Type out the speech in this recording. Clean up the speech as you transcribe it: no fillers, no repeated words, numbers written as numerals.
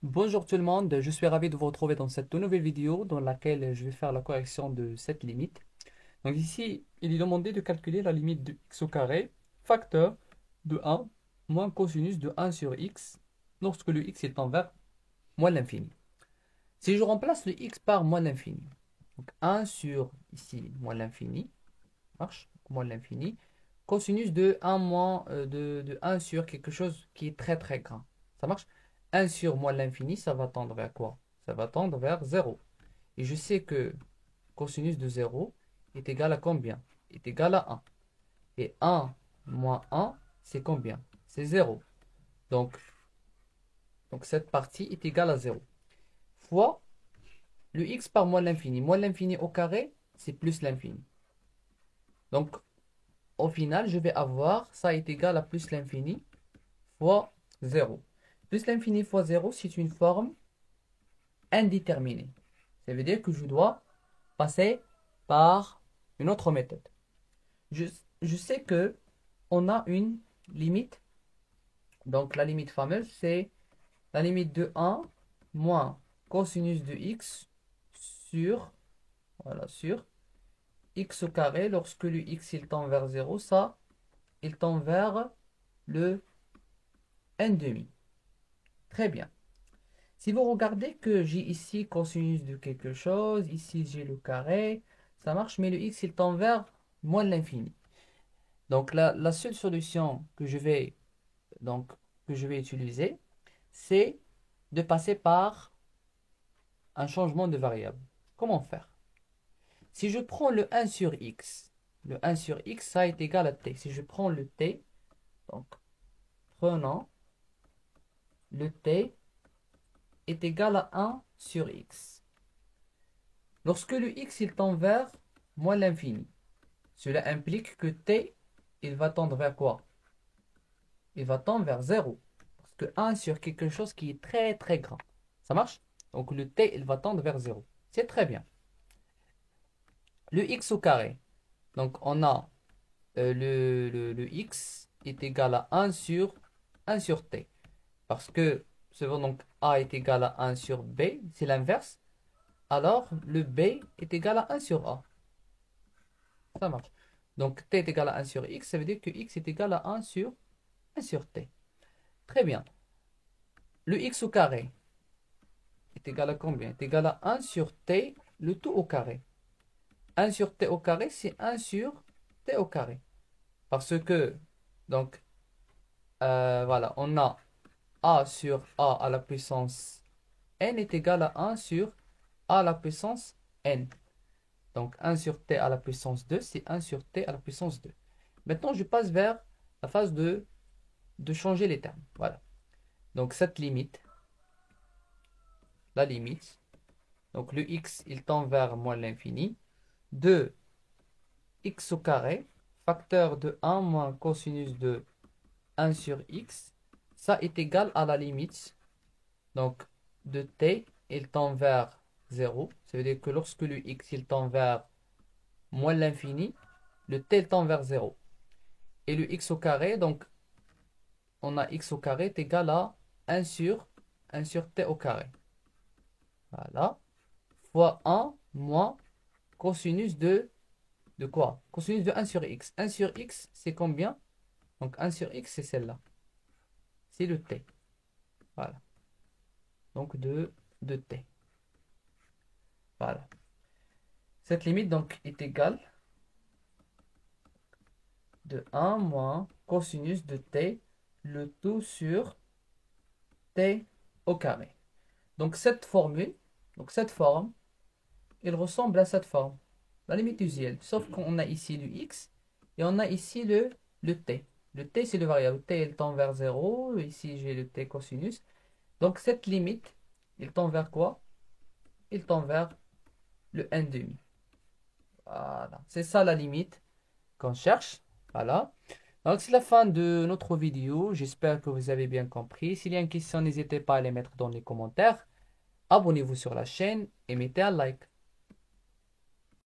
Bonjour tout le monde, je suis ravi de vous retrouver dans cette nouvelle vidéo dans laquelle je vais faire la correction de cette limite. Donc ici, il est demandé de calculer la limite de x au carré, facteur de 1 moins cosinus de 1 sur x lorsque le x est envers moins l'infini. Si je remplace le x par moins l'infini, donc 1 sur ici moins l'infini, marche, moins l'infini, cosinus de 1 moins de 1 sur quelque chose qui est très très grand. Ça marche? 1 sur moins l'infini, ça va tendre vers quoi? Ça va tendre vers 0. Et je sais que cosinus de 0 est égal à combien? Est égal à 1. Et 1 moins 1, c'est combien? C'est 0. Donc, donc cette partie est égale à 0. Fois le x par moins l'infini. Moins l'infini au carré, c'est plus l'infini. Donc, au final, je vais avoir ça est égal à plus l'infini fois 0. Plus l'infini fois 0, c'est une forme indéterminée. Ça veut dire que je dois passer par une autre méthode. Je, je sais que on a une limite. Donc la limite fameuse, c'est la limite de 1 moins cosinus de x sur, voilà, sur x au carré. Lorsque le x il tend vers 0, ça, il tend vers le n demi. Très bien. Si vous regardez que j'ai ici cosinus de quelque chose, ici j'ai le carré, ça marche, mais le x il tend vers moins l'infini. Donc la seule solution donc, que je vais utiliser, c'est de passer par un changement de variable. Comment faire? Si je prends le 1 sur x, le 1 sur x, ça est égal à t. Si je prends le t, donc prenons le t est égal à 1 sur x. Lorsque le x il tend vers moins l'infini, cela implique que t, il va tendre vers quoi? Il va tendre vers 0. Parce que 1 sur quelque chose qui est très très grand. Ça marche? Donc le t, il va tendre vers 0. C'est très bien. Le x au carré. Donc on a le x est égal à 1 sur t. Parce que selon donc a est égal à 1 sur b, c'est l'inverse. Alors le b est égal à 1 sur a. Ça marche. Donc t est égal à 1 sur x, ça veut dire que x est égal à 1 sur t. Très bien. Le x au carré est égal à combien? Est égal à 1 sur t, le tout au carré. 1 sur t au carré, c'est 1 sur t au carré. Parce que, donc, voilà, on a a sur a à la puissance n est égal à 1 sur a à la puissance n. Donc 1 sur t à la puissance 2, c'est 1 sur t à la puissance 2. Maintenant, je passe vers la phase de changer les termes. Voilà. Donc cette limite, la limite, donc le x, il tend vers moins l'infini, de x au carré, facteur de 1 moins cosinus de 1 sur x, ça est égal à la limite, donc de t, il tend vers 0. Ça veut dire que lorsque le x, il tend vers moins l'infini, le t, il tend vers 0. Et le x au carré, donc on a x au carré est égal à 1 sur t au carré. Voilà. Fois 1 moins cosinus de quoi? Cosinus de 1 sur x. 1 sur x, c'est combien? Donc 1 sur x, c'est celle-là. C'est le t. Voilà. Donc de t. Voilà. Cette limite donc est égale de 1 moins cosinus de t, le tout sur t au carré. Donc cette formule, donc cette forme, elle ressemble à cette forme. La limite usuelle. Sauf qu'on a ici le x et on a ici le t. Le t, c'est le variable. T, elle tend vers 0. Ici, j'ai le t cosinus. Donc cette limite, il tend vers quoi? Il tend vers le n demi. Voilà. C'est ça la limite qu'on cherche. Voilà. Donc c'est la fin de notre vidéo. J'espère que vous avez bien compris. S'il y a une question, n'hésitez pas à les mettre dans les commentaires. Abonnez-vous sur la chaîne et mettez un like.